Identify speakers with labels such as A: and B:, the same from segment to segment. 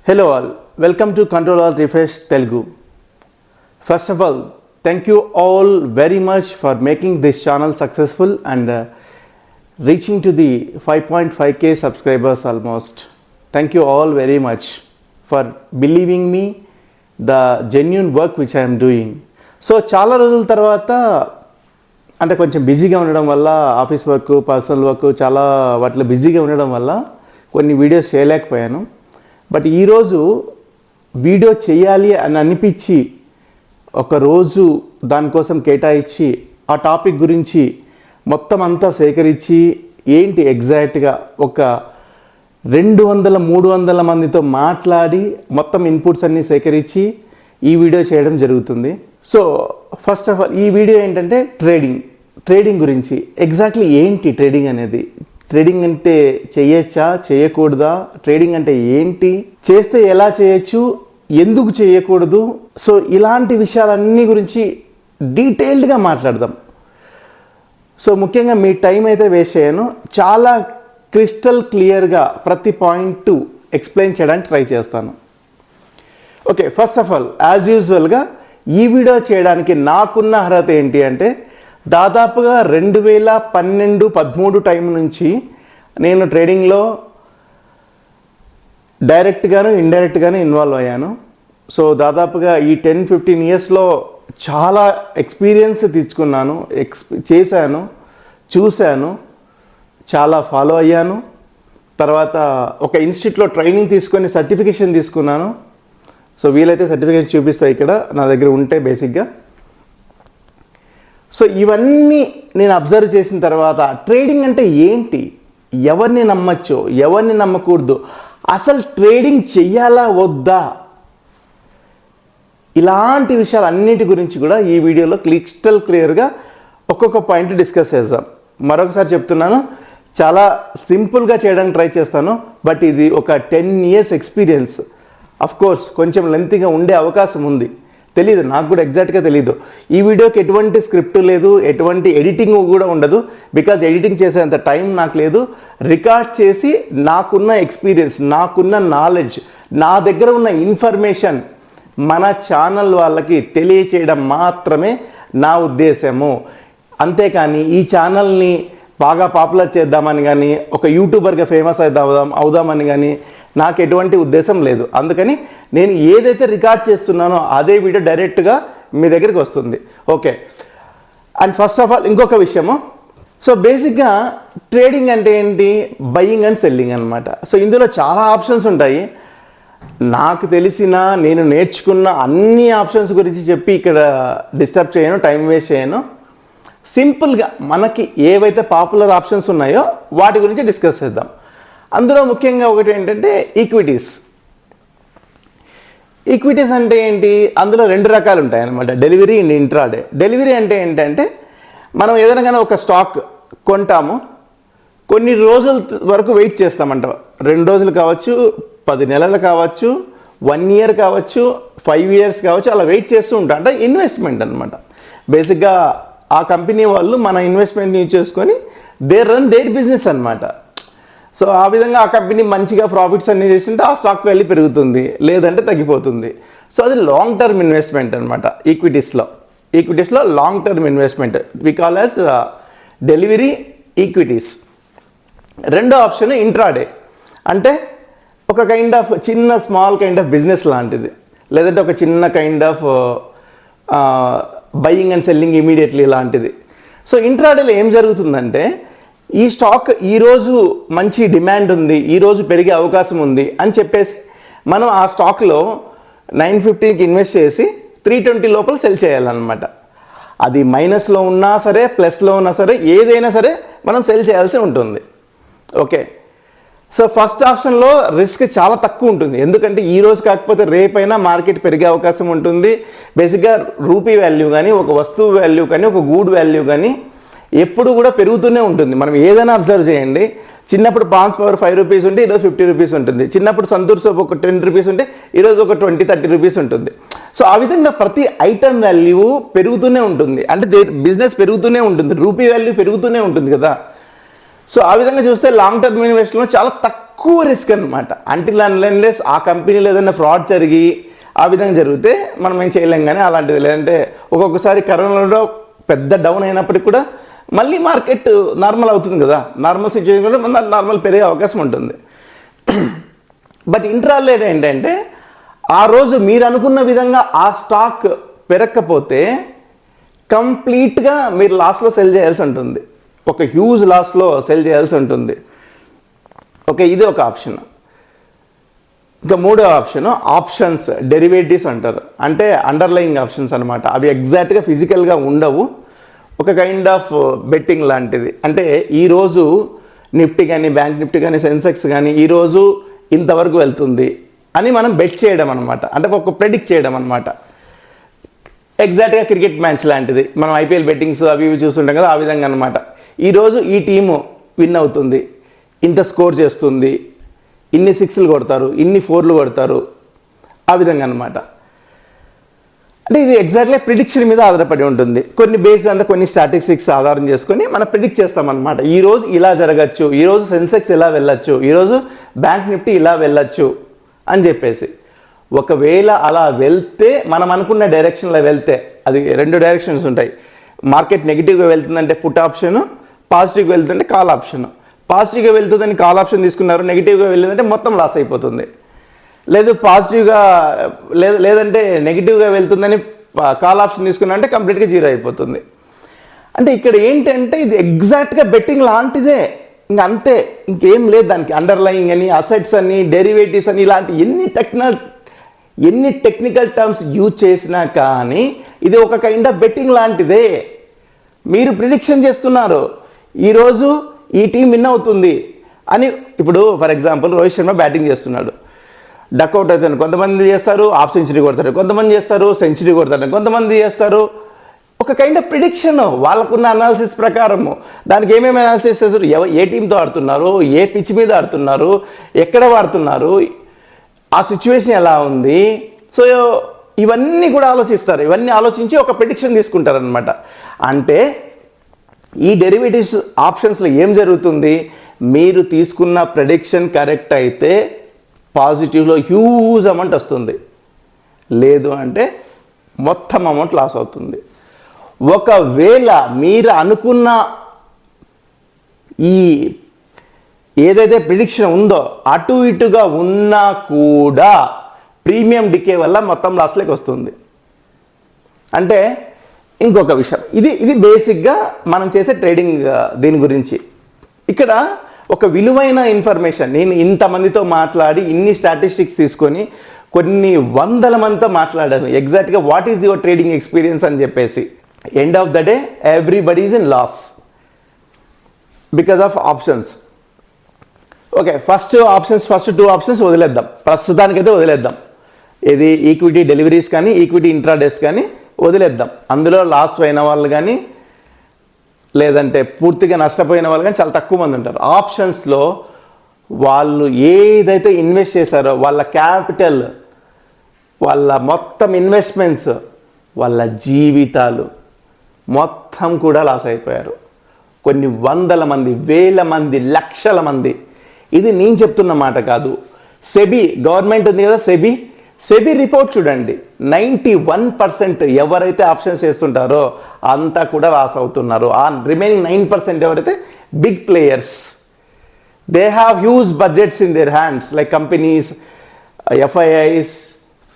A: Hello all, welcome to Control Alt Refresh Telugu. First of all, thank you all very much for making this channel successful and reaching to the 5.5k subscribers almost. Thank you all very much for believing me the genuine work which I am doing. So చాలా రోజుల తర్వాత అంటే కొంచెం బిజీగా ఉండడం వల్ల office work personal work చాలా వాటిలో బిజీగా ఉండడం వల్ల కొన్ని వీడియోస్ చేయలేకపోయాను. బట్ ఈరోజు వీడియో చేయాలి అని అనిపించి ఒకరోజు దానికోసం కేటాయించి ఆ టాపిక్ గురించి మొత్తం అంతా సేకరించి ఏంటి ఎగ్జాక్ట్గా ఒక 200-300 మందితో మాట్లాడి మొత్తం ఇన్పుట్స్ అన్నీ సేకరించి ఈ వీడియో చేయడం జరుగుతుంది. సో ఫస్ట్ ఆఫ్ ఆల్ ఈ వీడియో ఏంటంటే ట్రేడింగ్ గురించి. ఎగ్జాక్ట్లీ ఏంటి ట్రేడింగ్ అనేది, ట్రేడింగ్ అంటే చేయొచ్చా చేయకూడదా, ట్రేడింగ్ అంటే ఏంటి, చేస్తే ఎలా చేయొచ్చు, ఎందుకు చేయకూడదు, సో ఇలాంటి విషయాలన్నీ గురించి డీటెయిల్డ్గా మాట్లాడదాం. సో ముఖ్యంగా మీ టైం అయితే వేస్ట్ చేయను, చాలా క్రిస్టల్ క్లియర్గా ప్రతి పాయింట్ ఎక్స్ప్లెయిన్ చేయడానికి ట్రై చేస్తాను. Okay, first of all as యూజువల్గా ఈ వీడియో చేయడానికి నాకున్న అర్హత ఏంటి అంటే దాదాపుగా 2012-13 టైం నుంచి నేను ట్రేడింగ్లో డైరెక్ట్గాను ఇండైరెక్ట్గాను ఇన్వాల్వ్ అయ్యాను. సో దాదాపుగా ఈ 10-15 ఇయర్స్లో చాలా ఎక్స్పీరియన్స్ తీసుకున్నాను, చేశాను, చూశాను, చాలా ఫాలో అయ్యాను. తర్వాత ఒక ఇన్స్టిట్యూట్లో ట్రైనింగ్ తీసుకొని సర్టిఫికేషన్ తీసుకున్నాను. సో వీలైతే సర్టిఫికేషన్ చూపిస్తాయి ఇక్కడ నా దగ్గర ఉంటే బేసిక్గా. సో ఇవన్నీ నేను అబ్జర్వ్ చేసిన తర్వాత ట్రేడింగ్ అంటే ఏంటి, ఎవరిని నమ్మచ్చో ఎవరిని నమ్మకూడదు, అసలు ట్రేడింగ్ చెయ్యాలా వద్దా, ఇలాంటి విషయాలు అన్నిటి గురించి కూడా ఈ వీడియోలో క్రిస్టల్ క్లియర్గా ఒక్కొక్క పాయింట్ డిస్కస్ చేద్దాం. మరొకసారి చెప్తున్నాను, చాలా సింపుల్గా చేయడానికి ట్రై చేస్తాను. బట్ ఇది ఒక 10 years ఎక్స్పీరియన్స్. అఫ్కోర్స్ కొంచెం లెంతీగా ఉండే అవకాశం ఉంది, తెలీదు, నాకు కూడా ఎగ్జాక్ట్గా తెలీదు. ఈ వీడియోకి ఎటువంటి స్క్రిప్ట్ లేదు, ఎటువంటి ఎడిటింగ్ కూడా ఉండదు. బికాజ్ ఎడిటింగ్ చేసేంత టైం నాకు లేదు. రికార్డ్ చేసి నాకున్న ఎక్స్పీరియన్స్, నాకున్న నాలెడ్జ్, నా దగ్గర ఉన్న ఇన్ఫర్మేషన్ మన ఛానల్ వాళ్ళకి తెలియచేయడం మాత్రమే నా ఉద్దేశము. అంతేకాని ఈ ఛానల్ని బాగా పాపులర్ చేద్దామని కానీ ఒక యూట్యూబర్గా ఫేమస్ అవుదామని కానీ నాకు ఎటువంటి ఉద్దేశం లేదు. అందుకని నేను ఏదైతే రికార్డ్ చేస్తున్నానో అదే వీడియో డైరెక్ట్గా మీ దగ్గరికి వస్తుంది. Okay, and first of all ఇంకొక విషయము, సో బేసిక్గా ట్రేడింగ్ అంటే ఏంటి, బయింగ్ అండ్ సెల్లింగ్ అనమాట. సో ఇందులో చాలా ఆప్షన్స్ ఉంటాయి. నాకు తెలిసిన నేను నేర్చుకున్న అన్ని ఆప్షన్స్ గురించి చెప్పి ఇక్కడ డిస్టర్బ్ చేయను, టైం వేస్ట్ చేయను. సింపుల్గా మనకి ఏవైతే పాపులర్ ఆప్షన్స్ ఉన్నాయో వాటి గురించి డిస్కస్ చేద్దాం. అందులో ముఖ్యంగా ఒకటి ఏంటంటే ఈక్విటీస్ అంటే ఏంటి, అందులో 2 రకాలు ఉంటాయి అన్నమాట, డెలివరీ అండ్ ఇంట్రాడే. డెలివరీ అంటే ఏంటంటే మనం ఏదైనా కానీ ఒక స్టాక్ కొంటాము, కొన్ని రోజుల వరకు వెయిట్ చేస్తామంట. 2 రోజులు కావచ్చు, 10 నెలలు కావచ్చు, 1 year కావచ్చు, 5 years కావచ్చు, అలా వెయిట్ చేస్తూ ఉంటాం. అంటే ఇన్వెస్ట్మెంట్ అనమాట. బేసిక్గా ఆ కంపెనీ వాళ్ళు మన ఇన్వెస్ట్మెంట్ యూజ్ చేసుకొని రన్ దేర్ బిజినెస్ అనమాట. సో ఆ విధంగా ఆ కంపెనీ మంచిగా ప్రాఫిట్స్ అన్నీ చేసింటే ఆ స్టాక్ వాల్యూ పెరుగుతుంది, లేదంటే తగ్గిపోతుంది. సో అది లాంగ్ టర్మ్ ఇన్వెస్ట్మెంట్ అనమాట. ఈక్విటీస్లో long term investment we call as delivery equities. రెండో ఆప్షన్ ఇంట్రాడే, అంటే ఒక kind of small kind of business లాంటిది, లేదంటే ఒక చిన్న kind of buying and selling immediately లాంటిది. సో ఇంట్రాడేలో ఏం జరుగుతుందంటే ఈ స్టాక్ ఈరోజు మంచి డిమాండ్ ఉంది, ఈరోజు పెరిగే అవకాశం ఉంది అని చెప్పేసి మనం ఆ స్టాక్లో 950కి ఇన్వెస్ట్ చేసి 320 లోపల సెల్ చేయాలన్నమాట. అది మైనస్లో ఉన్నా సరే, ప్లస్లో ఉన్నా సరే, ఏదైనా సరే మనం సెల్ చేయాల్సి ఉంటుంది. ఓకే, సో ఫస్ట్ ఆప్షన్లో రిస్క్ చాలా తక్కువ ఉంటుంది. ఎందుకంటే ఈరోజు కాకపోతే రేపైనా మార్కెట్ పెరిగే అవకాశం ఉంటుంది. బేసిక్గా రూపీ వాల్యూ కానీ, ఒక వస్తువు వాల్యూ కానీ, ఒక గూడ్ వాల్యూ కానీ ఎప్పుడు కూడా పెరుగుతూనే ఉంటుంది. మనం ఏదైనా అబ్జర్వ్ చేయండి, చిన్నప్పుడు పాన్స్ పవర్ 5 రూపీస్ ఉంటే ఈరోజు 50 రూపీస్ ఉంటుంది. చిన్నప్పుడు సంతూర్ సోప్ ఒక 10 రూపీస్ ఉంటే ఈరోజు ఒక 20-30 రూపీస్ ఉంటుంది. సో ఆ విధంగా ప్రతి ఐటమ్ వాల్యూ పెరుగుతూనే ఉంటుంది. అంటే బిజినెస్ పెరుగుతూనే ఉంటుంది, రూపీ వాల్యూ పెరుగుతూనే ఉంటుంది కదా. సో ఆ విధంగా చూస్తే లాంగ్ టర్మ్ ఇన్వెస్ట్లో చాలా తక్కువ తక్కువ రిస్క్ అనమాట. అంటిల్ అన్లెస్ ఆ కంపెనీలో ఏదైనా ఫ్రాడ్ జరిగి ఆ విధంగా జరిగితే మనం ఏం చేయలేం. కానీ అలాంటిది లేదంటే ఒక్కొక్కసారి కరోనాలో పెద్ద డౌన్ అయినప్పటికీ కూడా మళ్ళీ మార్కెట్ నార్మల్ అవుతుంది కదా, నార్మల్ సిచ్యువేషన్ కూడా మన నార్మల్ పెరిగే అవకాశం ఉంటుంది. బట్ ఇంట్రాల్లో ఏంటంటే ఆ రోజు మీరు అనుకున్న విధంగా ఆ స్టాక్ పెరగకపోతే కంప్లీట్గా మీరు లాస్లో సెల్ చేయాల్సి ఉంటుంది, ఒక హ్యూజ్ లాస్లో సెల్ చేయాల్సి ఉంటుంది. ఓకే, ఇది ఒక ఆప్షన్. ఇంకా మూడో ఆప్షన్ ఆప్షన్స్, డెరివేటివ్స్ అంటారు. అంటే అండర్లయింగ్ ఆప్షన్స్ అనమాట. అవి ఎగ్జాక్ట్గా ఫిజికల్గా ఉండవు, ఒక కైండ్ ఆఫ్ బెట్టింగ్ లాంటిది. అంటే ఈరోజు నిఫ్టీ కానీ, బ్యాంక్ నిఫ్టీ కానీ, సెన్సెక్స్ కానీ ఈరోజు ఇంతవరకు వెళ్తుంది అని మనం బెట్ చేయడం అనమాట. అంటే ఒక ప్రెడిక్ట్ చేయడం అనమాట. ఎగ్జాక్ట్గా క్రికెట్ మ్యాచ్ లాంటిది. మనం ఐపీఎల్ బెట్టింగ్స్ అవి ఇవి చూస్తుంటాం కదా, ఆ విధంగా అనమాట. ఈరోజు ఈ టీము విన్ అవుతుంది, ఇంత స్కోర్ చేస్తుంది, ఇన్ని సిక్స్లు కొడతారు, ఇన్ని ఫోర్లు కొడతారు, ఆ విధంగా అనమాట. అంటే ఇది ఎగ్జాక్ట్లీ ప్రిడిక్షన్ మీద ఆధారపడి ఉంటుంది. కొన్ని బేస్డ్ అంతా కొన్ని స్టాటిస్టిక్స్ ఆధారం చేసుకొని మనం ప్రిడిక్ట్ చేస్తామన్నమాట. ఈరోజు ఇలా జరగచ్చు, ఈరోజు సెన్సెక్స్ ఇలా వెళ్ళచ్చు, ఈరోజు బ్యాంక్ నిఫ్టీ ఇలా వెళ్ళచ్చు అని చెప్పేసి. ఒకవేళ అలా వెళ్తే మనం అనుకున్న డైరెక్షన్లో వెళ్తే, అది రెండు డైరెక్షన్స్ ఉంటాయి. మార్కెట్ నెగిటివ్గా వెళ్తుందంటే పుట్ ఆప్షన్, పాజిటివ్గా వెళ్తుందంటే కాల్ ఆప్షన్. పాజిటివ్గా వెళ్తుందని కాల్ ఆప్షన్ తీసుకున్నారు, నెగిటివ్గా వెళ్ళిందంటే మొత్తం లాస్ అయిపోతుంది. లేదు పాజిటివ్గా లేదంటే నెగిటివ్గా వెళ్తుందని కాల్ ఆప్షన్ తీసుకున్నారంటే కంప్లీట్గా జీరో అయిపోతుంది. అంటే ఇక్కడ ఏంటంటే ఇది ఎగ్జాక్ట్గా బెట్టింగ్ లాంటిదే, ఇంక అంతే, ఇంకేం లేదు దానికి. అండర్లయింగ్ అని, అసెట్స్ అని, డెరివేటివ్స్ అని, ఇలాంటి ఎన్ని టెక్నికల్ టర్మ్స్ యూజ్ చేసినా కానీ ఇది ఒక కైండ్ ఆఫ్ బెట్టింగ్ లాంటిదే. మీరు ప్రిడిక్షన్ చేస్తున్నారు, ఈరోజు ఈ టీం విన్ అవుతుంది అని. ఇప్పుడు for example Rohit Sharma batting చేస్తున్నాడు, డక్అవుట్ అవుతాను, కొంతమంది చేస్తారు హాఫ్ సెంచరీ కొడతారు, కొంతమంది చేస్తారు సెంచరీ కొడతారు, కొంతమంది చేస్తారు. ఒక కైండ్ ఆఫ్ ప్రిడిక్షన్ వాళ్ళకున్న అనాలిసిస్ ప్రకారము. దానికి ఏమేమి అనాలిసిస్ చేస్తారు, ఏ టీంతో ఆడుతున్నారు, ఏ పిచ్ మీద ఆడుతున్నారు, ఎక్కడ ఆడుతున్నారు, ఆ సిచ్యువేషన్ ఎలా ఉంది. సో ఇవన్నీ కూడా ఆలోచిస్తారు. ఇవన్నీ ఆలోచించి ఒక ప్రిడిక్షన్ తీసుకుంటారనమాట. అంటే ఈ డెరివేటివ్స్ ఆప్షన్స్లో ఏం జరుగుతుంది, మీరు తీసుకున్న ప్రిడిక్షన్ కరెక్ట్ అయితే పాజిటివ్లో హ్యూజ్ అమౌంట్ వస్తుంది, లేదు అంటే మొత్తం అమౌంట్ లాస్ అవుతుంది. ఒకవేళ మీరు అనుకున్న ఈ ఏదైతే ప్రిడిక్షన్ ఉందో అటు ఇటుగా ఉన్నా కూడా ప్రీమియం డికే వల్ల మొత్తం లాస్లోకి వస్తుంది. అంటే ఇంకొక విషయం, ఇది బేసిక్గా మనం చేసే ట్రేడింగ్ దీని గురించి. ఇక్కడ ఒక విలువైన ఇన్ఫర్మేషన్, నేను ఇంతమందితో మాట్లాడి ఇన్ని స్టాటిస్టిక్స్ తీసుకొని కొన్ని వందల మందితో మాట్లాడాను ఎగ్జాక్ట్గా what is your trading experience అని చెప్పేసి. End of the day everybody is in loss because of options. Okay, first two options వదిలేద్దాం, ప్రస్తుతానికైతే వదిలేద్దాం. ఇది ఈక్విటీ డెలివరీస్ కానీ, ఈక్విటీ ఇంట్రాడేస్ కానీ వదిలేద్దాం. అందులో లాస్ అయిన వాళ్ళు కానీ, లేదంటే పూర్తిగా నష్టపోయిన వాళ్ళు కానీ చాలా తక్కువ మంది ఉంటారు. ఆప్షన్స్లో వాళ్ళు ఏదైతే ఇన్వెస్ట్ చేశారో వాళ్ళ క్యాపిటల్, వాళ్ళ మొత్తం ఇన్వెస్ట్మెంట్స్, వాళ్ళ జీవితాలు మొత్తం కూడా లాస్ అయిపోయారు. కొన్ని వందల మంది, వేల మంది, లక్షల మంది. ఇది నేను చెప్తున్న మాట కాదు. సెబీ, గవర్నమెంట్ ఉంది కదా, సెబీ రిపోర్ట్ చూడండి. 91% ఎవరైతే ఆప్షన్స్ చేస్తుంటారో అంతా కూడా లాస్ అవుతున్నారు. ఆ రిమైనింగ్ 9% ఎవరైతే big players, they have huge budgets in their hands, like companies, FIIs,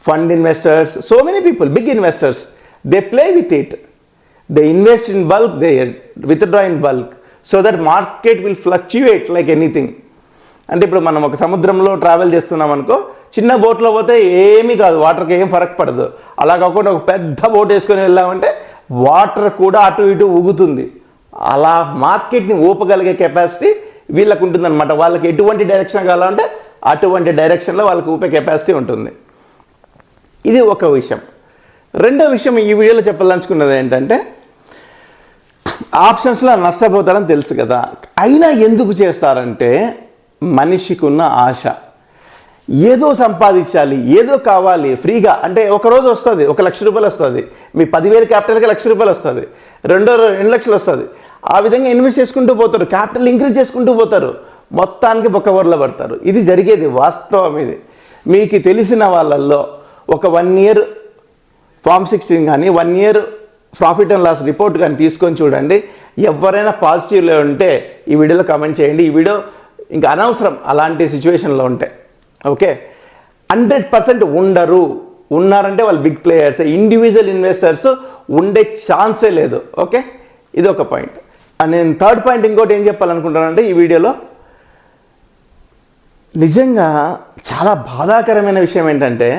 A: fund investors, so many people, big investors, they play with it. They invest in bulk, they withdraw in bulk, so that market will fluctuate like anything. అంటే ఇప్పుడు మనం ఒక సముద్రంలో travel చేస్తున్నాం అనుకో, చిన్న బోట్లో పోతే ఏమీ కాదు, వాటర్కి ఏం ఫరక్ పడదు. అలా కాకుండా ఒక పెద్ద బోట్ వేసుకొని వెళ్ళామంటే వాటర్ కూడా అటు ఇటు ఊగుతుంది. అలా మార్కెట్ని ఊపగలిగే కెపాసిటీ వీళ్ళకు ఉంటుందన్నమాట. వాళ్ళకి ఎటువంటి డైరెక్షన్ కావాలంటే అటువంటి డైరెక్షన్లో వాళ్ళకి ఊపే కెపాసిటీ ఉంటుంది. ఇది ఒక విషయం. రెండో విషయం ఈ వీడియోలో చెప్పదలుచుకున్నది ఏంటంటే, ఆప్షన్స్లో నష్టపోతారని తెలుసు కదా, అయినా ఎందుకు చేస్తారంటే మనిషికి ఉన్న ఆశ. ఏదో సంపాదించాలి, ఏదో కావాలి ఫ్రీగా. అంటే ఒకరోజు వస్తుంది, 1 లక్ష రూపాయలు వస్తుంది, మీ 10,000 క్యాపిటల్కి 1 లక్ష రూపాయలు వస్తుంది, 2 లక్షలు వస్తుంది. ఆ విధంగా ఇన్వెస్ట్ చేసుకుంటూ పోతారు, క్యాపిటల్ ఇంక్రీజ్ చేసుకుంటూ పోతారు. మొత్తానికి బొక్కబొరలో పడతారు. ఇది జరిగేది, వాస్తవం ఇది. మీకు తెలిసిన వాళ్ళల్లో ఒక 1 year Form 16 కానీ 1 year profit and loss report కానీ తీసుకొని చూడండి. ఎవరైనా పాజిటివ్లో ఉంటే ఈ వీడియోలో కామెంట్ చేయండి. ఈ వీడియో ఇంకా అనవసరం అలాంటి సిచ్యువేషన్లో ఉంటే. ఓకే, 100% ఉండరు. ఉన్నారంటే వాళ్ళు బిగ్ ప్లేయర్స్. ఇండివిజువల్ ఇన్వెస్టర్స్ ఉండే ఛాన్సే లేదు. ఓకే, ఇది ఒక పాయింట్. నేను థర్డ్ పాయింట్ ఇంకోటి ఏం చెప్పాలనుకుంటానంటే, ఈ వీడియోలో నిజంగా చాలా బాధాకరమైన విషయం ఏంటంటే,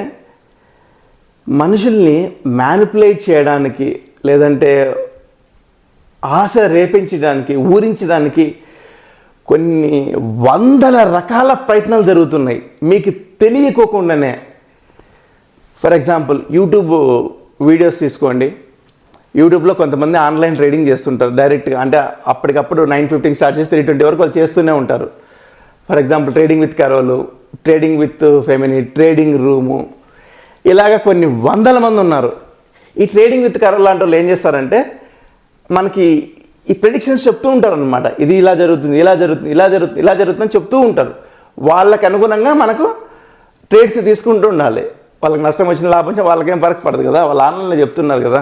A: మనుషుల్ని మ్యానిపులేట్ చేయడానికి, లేదంటే ఆశ రేపించడానికి, ఊరించడానికి కొన్ని వందల రకాల ప్రయత్నాలు జరుగుతున్నాయి మీకు తెలియకోకుండానే. ఫర్ ఎగ్జాంపుల్, యూట్యూబ్ వీడియోస్ తీసుకోండి. యూట్యూబ్లో కొంతమంది ఆన్లైన్ ట్రేడింగ్ చేస్తుంటారు డైరెక్ట్గా. అంటే అప్పటికప్పుడు 9:15 స్టార్ట్ చేసి 3:20 వరకు వాళ్ళు చేస్తూనే ఉంటారు. ఫర్ ఎగ్జాంపుల్, ట్రేడింగ్ విత్ కరోలు, ట్రేడింగ్ విత్ ఫెమిని, ట్రేడింగ్ రూము, ఇలాగ కొన్ని వందల మంది ఉన్నారు. ఈ ట్రేడింగ్ విత్ కరోల్ లాంటి వాళ్ళు ఏం చేస్తారంటే, మనకి ఈ ప్రెడిక్షన్స్ చెప్తూ ఉంటారు అనమాట. ఇది ఇలా జరుగుతుంది, ఇలా జరుగుతుంది, ఇలా జరుగుతుంది, ఇలా జరుగుతుందని చెప్తూ ఉంటారు. వాళ్ళకి అనుగుణంగా మనకు ట్రేడ్స్ తీసుకుంటూ ఉండాలి. వాళ్ళకి నష్టం వచ్చిన లాభం వచ్చిన వాళ్ళకేం ఫరక్ పడదు కదా, వాళ్ళు ఆన్లైన్లో చెప్తున్నారు కదా.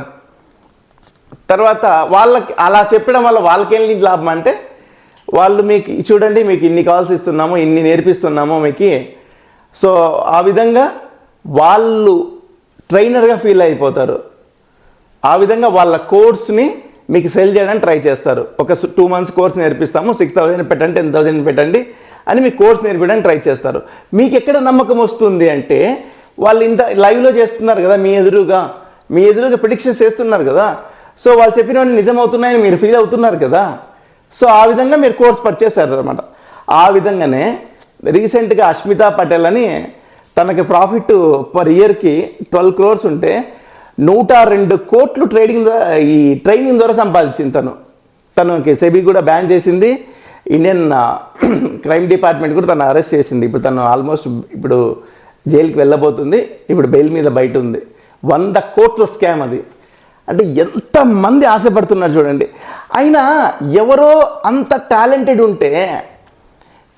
A: తర్వాత వాళ్ళకి అలా చెప్పడం వల్ల వాళ్ళకేం లాభం అంటే, వాళ్ళు మీకు చూడండి, మీకు ఇన్ని కాల్స్ ఇస్తున్నాము, ఇన్ని నేర్పిస్తున్నాము మీకు. సో ఆ విధంగా వాళ్ళు ట్రైనర్గా ఫీల్ అయిపోతారు. ఆ విధంగా వాళ్ళ కోర్స్ని మీకు సెల్ చేయడానికి ట్రై చేస్తారు. ఒక 2 months కోర్స్ నేర్పిస్తాము, 6,000 పెట్టండి, 10,000 పెట్టండి అని మీ కోర్స్ నేర్పించడానికి ట్రై చేస్తారు. మీకు ఎక్కడ నమ్మకం వస్తుంది అంటే, వాళ్ళు ఇంత లైవ్లో చేస్తున్నారు కదా, మీ ఎదురుగా ప్రిడిక్షన్స్ చేస్తున్నారు కదా. సో వాళ్ళు చెప్పినవన్నీ నిజమవుతున్నాయని మీరు ఫీల్ అవుతున్నారు కదా. సో ఆ విధంగా మీరు కోర్స్ పర్చేస్ చేశారు అనమాట. ఆ విధంగానే రీసెంట్గా అష్మితా పటేల్ అని, తనకి ప్రాఫిట్ పర్ ఇయర్కి 12 crores ఉంటే 102 కోట్లు ఈ ట్రైనింగ్ ద్వారా సంపాదించింది. తనకి సెబీ కూడా బ్యాన్ చేసింది. ఇండియన్ క్రైమ్ డిపార్ట్మెంట్ కూడా తను అరెస్ట్ చేసింది. ఇప్పుడు తను ఆల్మోస్ట్ ఇప్పుడు జైలుకి వెళ్ళబోతుంది. ఇప్పుడు బెయిల్ మీద బయట ఉంది. 100 కోట్ల స్కామ్ అది. అంటే ఎంతమంది ఆశపడుతున్నారు చూడండి. అయినా ఎవరో అంత టాలెంటెడ్ ఉంటే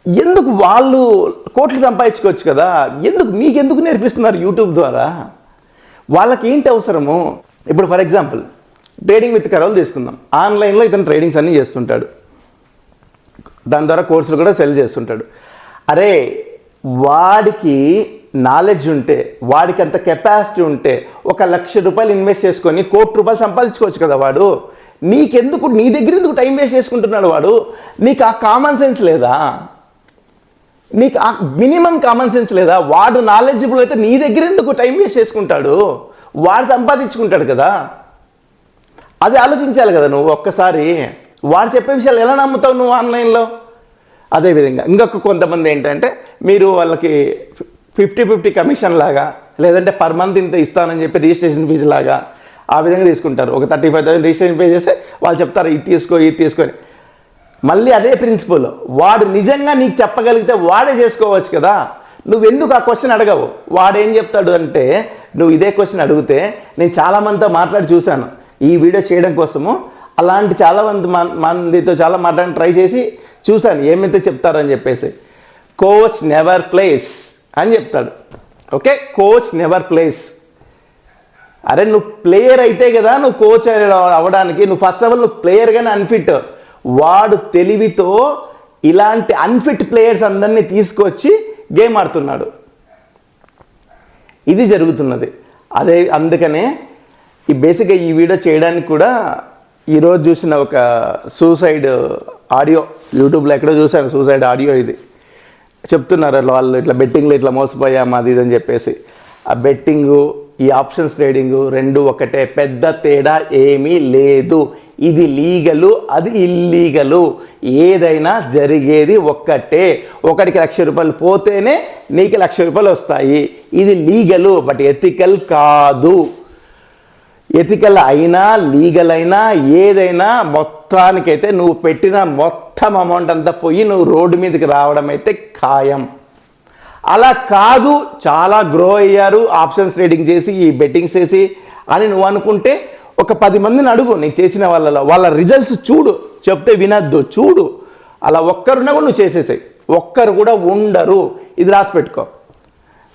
A: ఎందుకు వాళ్ళు కోట్లు సంపాదించుకోవచ్చు కదా, మీకెందుకు నేర్పిస్తున్నారు యూట్యూబ్ ద్వారా? వాళ్ళకి ఏంటి అవసరము? ఇప్పుడు for example, trading with Carol తీసుకుందాం. ఆన్లైన్లో ఇతను ట్రేడింగ్స్ అన్నీ చేస్తుంటాడు, దాని ద్వారా కోర్సులు కూడా సెల్ చేస్తుంటాడు. అరే, వాడికి నాలెడ్జ్ ఉంటే, వాడికి అంత కెపాసిటీ ఉంటే, 1,00,000 రూపాయలు ఇన్వెస్ట్ చేసుకొని 1 కోటి రూపాయలు సంపాదించుకోవచ్చు కదా వాడు. నీకెందుకు, నీ దగ్గర ఎందుకు టైం వేస్ట్ చేసుకుంటున్నాడు వాడు? నీకు ఆ కామన్ సెన్స్ లేదా? నీకు ఆ మినిమం కామన్ సెన్స్ లేదా? వాడు నాలెడ్జబుల్ అయితే నీ దగ్గర ఎందుకు టైం వేస్ట్ చేసుకుంటాడు? వాడు సంపాదించుకుంటాడు కదా. అది ఆలోచించాలి కదా నువ్వు ఒక్కసారి. వాడు చెప్పే విషయాలు ఎలా నమ్ముతావు నువ్వు ఆన్లైన్లో? అదేవిధంగా ఇంకొక కొంతమంది ఏంటంటే, మీరు వాళ్ళకి 50-50 కమిషన్ లాగా, లేదంటే పర్ మంత్ ఇంత ఇస్తానని చెప్పి రిజిస్ట్రేషన్ ఫీజు లాగా ఆ విధంగా తీసుకుంటారు. ఒక 35,000 రిజిస్ట్రేషన్ పే చేస్తే వాళ్ళు చెప్తారు ఇది తీసుకొని. మళ్ళీ అదే ప్రిన్సిపల్. వాడు నిజంగా నీకు చెప్పగలిగితే వాడే చేసుకోవచ్చు కదా. నువ్వెందుకు ఆ క్వశ్చన్ అడగవు? వాడేం చెప్తాడు అంటే, నువ్వు ఇదే క్వశ్చన్ అడిగితే, నేను చాలామందితో మాట్లాడి చూశాను ఈ వీడియో చేయడం కోసము. అలాంటి మందితో చాలా మాట్లాడి ట్రై చేసి చూశాను ఏమైతే చెప్తారని చెప్పేసి. కోచ్ నెవర్ ప్లేస్ అని చెప్తాడు. Okay, coach never place. అరే, నువ్వు ప్లేయర్ అయితే కదా నువ్వు కోచ్ అవ్వడానికి. నువ్వు ఫస్ట్ ఆఫ్ ఆల్ నువ్వు ప్లేయర్గానే అన్ఫిట్. వాడు తెలివితో ఇలాంటి అన్ఫిట్ ప్లేయర్స్ అందరినీ తీసుకొచ్చి గేమ్ ఆడుతున్నాడు. ఇది జరుగుతున్నది. అందుకనే బేసిక్గా ఈ వీడియో చేయడానికి కూడా ఈరోజు చూసిన ఒక సూసైడ్ ఆడియో, యూట్యూబ్లో ఎక్కడో చూశాను సూసైడ్ ఆడియో. ఇది చెప్తున్నారు వాళ్ళు ఇట్లా బెట్టింగ్లో ఇట్లా మోసపోయాము అది ఇదని చెప్పేసి. ఆ బెట్టింగు, ఈ ఆప్షన్స్ ట్రేడింగు రెండు ఒకటే, పెద్ద తేడా ఏమీ లేదు. ఇది లీగలు, అది ఇల్లీగలు. ఏదైనా జరిగేది ఒక్కటే. ఒకడికి 1,00,000 రూపాయలు పోతేనే నీకు 1,00,000 రూపాయలు వస్తాయి. ఇది లీగలు, బట్ ఎథికల్ కాదు. ఎథికల్ అయినా లీగల్ అయినా ఏదైనా మొత్తానికైతే నువ్వు పెట్టిన మొత్తం అమౌంట్ అంతా పోయి నువ్వు రోడ్డు మీదకి రావడం అయితే ఖాయం. అలా కాదు, చాలా గ్రో అయ్యారు ఆప్షన్స్ ట్రేడింగ్ చేసి, ఈ బెట్టింగ్స్ చేసి అని నువ్వు అనుకుంటే ఒక 10 మందిని అడుగు నీకు చేసిన వాళ్ళ రిజల్ట్స్ చూడు. చెప్తే వినద్దు, చూడు. అలా ఒక్కరున్నా కూడా నువ్వు చేసేసాయి. ఒక్కరు కూడా ఉండరు. ఇది రాసి పెట్టుకో.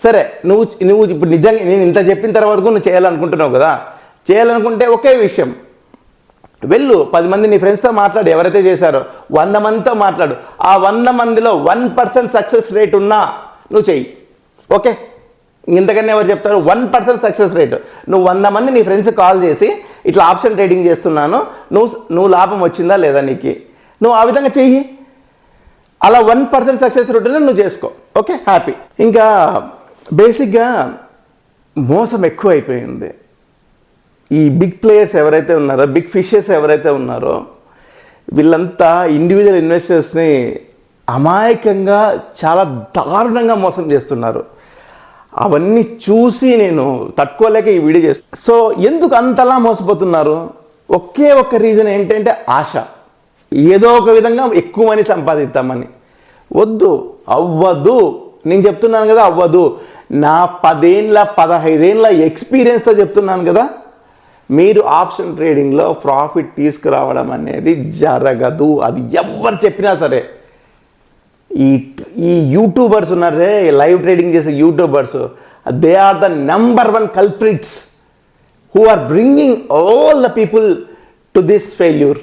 A: సరే, నువ్వు ఇప్పుడు నిజంగా నేను ఇంత చెప్పిన తర్వాత కూడా నువ్వు చేయాలనుకుంటున్నావు కదా, చేయాలనుకుంటే ఒకే విషయం, వెళ్ళు 10 మంది నీ ఫ్రెండ్స్తో మాట్లాడు, ఎవరైతే చేశారో 100 మందితో మాట్లాడు. ఆ 100 మందిలో 1% సక్సెస్ రేట్ ఉన్నా నువ్వు చెయ్యి. ఓకే, ఇంతకన్నా ఎవరు చెప్తారు? 1% సక్సెస్ రేట్. నువ్వు 100 మంది నీ ఫ్రెండ్స్ కాల్ చేసి ఇట్లా ఆప్షన్ ట్రేడింగ్ చేస్తున్నాను, నువ్వు లాభం వచ్చిందా లేదా నీకు, నువ్వు ఆ విధంగా చెయ్యి. అలా 1% సక్సెస్ రేట్ నువ్వు చేసుకో. Okay, happy. ఇంకా బేసిక్గా మోసం ఎక్కువ అయిపోయింది. ఈ బిగ్ ప్లేయర్స్ ఎవరైతే ఉన్నారో, బిగ్ ఫిషెస్ ఎవరైతే ఉన్నారో, వీళ్ళంతా ఇండివిజువల్ ఇన్వెస్టర్స్ని అమాయకంగా చాలా దారుణంగా మోసం చేస్తున్నారు. అవన్నీ చూసి నేను తట్టుకోలేక ఈ వీడియో చేస్తాను. సో ఎందుకు అంతలా మోసపోతున్నారు? ఒకే ఒక్క రీజన్ ఏంటంటే ఆశ. ఏదో ఒక విధంగా ఎక్కువ మనీ సంపాదిద్దామని. వద్దు, అవ్వదు. నేను చెప్తున్నాను కదా, అవ్వదు. నా 10 ఏళ్ళ 15 ఏళ్ళ ఎక్స్పీరియన్స్తో చెప్తున్నాను కదా, మీరు ఆప్షన్ ట్రేడింగ్లో ప్రాఫిట్ తీసుకురావడం అనేది జరగదు. అది ఎవరు చెప్పినా సరే. ఈ యూట్యూబర్స్ ఉన్నారే, లైవ్ ట్రేడింగ్ చేసే YouTubers, they are the number 1 culprits who are bringing all the people to this failure.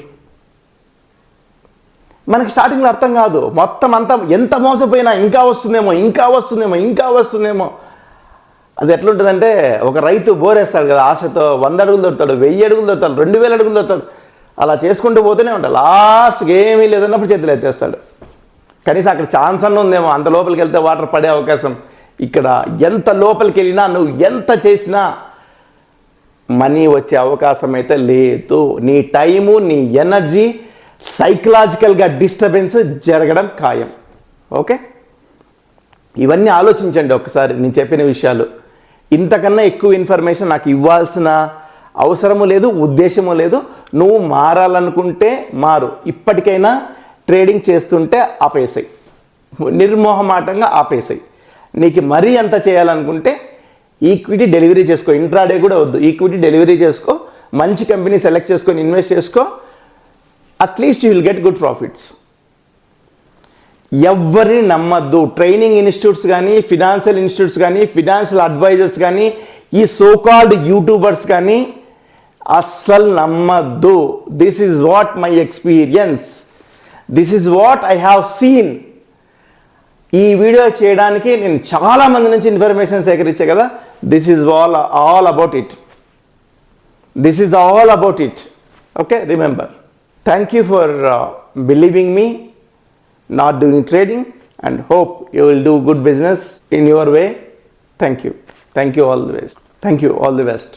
A: మనకి స్టార్టింగ్లో అర్థం కాదు. మొత్తం అంతా ఎంత మోసపోయినా ఇంకా వస్తుందేమో, ఇంకా వస్తుందేమో, ఇంకా వస్తుందేమో. అది ఎట్లుంటుందంటే, ఒక రైతు బోరేస్తాడు కదా ఆశతో, 100 అడుగులు దొరుకుతాడు, 1000 అడుగులు దొరుకుతాడు, 2000 అడుగులు దొరుకుతాడు. అలా చేసుకుంటూ పోతూనే ఉంటాడు. లాస్ట్కి ఏమీ లేదన్నప్పుడు చేతులు ఎత్తేస్తాడు. కనీసం అక్కడ ఛాన్స్ అన్న ఉందేమో, అంత లోపలికి వెళ్తే వాటర్ పడే అవకాశం. ఇక్కడ ఎంత లోపలికి వెళ్ళినా, నువ్వు ఎంత చేసినా మనీ వచ్చే అవకాశం అయితే లేదు. నీ టైము, నీ ఎనర్జీ, సైకలాజికల్గా డిస్టర్బెన్స్ జరగడం ఖాయం. ఓకే, ఇవన్నీ ఆలోచించండి ఒకసారి. నేను చెప్పిన విషయాలు, ఇంతకన్నా ఎక్కువ ఇన్ఫర్మేషన్ నాకు ఇవ్వాల్సిన అవసరము లేదు, ఉద్దేశము లేదు. నువ్వు మారాలనుకుంటే మారు. ఇప్పటికైనా ట్రేడింగ్ చేస్తుంటే ఆపేసాయి, నిర్మోహమాటంగా ఆపేసాయి. నీకు మరీ అంత చేయాలనుకుంటే ఈక్విటీ డెలివరీ చేసుకో. ఇంట్రాడే కూడా వద్దు, ఈక్విటీ డెలివరీ చేసుకో. మంచి కంపెనీ సెలెక్ట్ చేసుకొని ఇన్వెస్ట్ చేసుకో. At least you will get good profits. ఎవరిని నమ్మద్దు. ట్రైనింగ్ ఇన్స్టిట్యూట్స్ కానీ, ఫినాన్షియల్ ఇన్స్టిట్యూట్స్ కానీ, ఫినాన్షియల్ అడ్వైజర్స్ కానీ, ఈ సోకాల్డ్ యూట్యూబర్స్ కానీ అస్సలు నమ్మద్దు. This is what my experience, this is what I have seen. ఈ వీడియో చేయడానికి నేను చాలా మంది నుంచి ఇన్ఫర్మేషన్ సేకరించే కదా. This is all about it. This is all about it. Okay, remember. Thank you for believing me, not doing trading, and hope you will do good business in your way. Thank you all the best.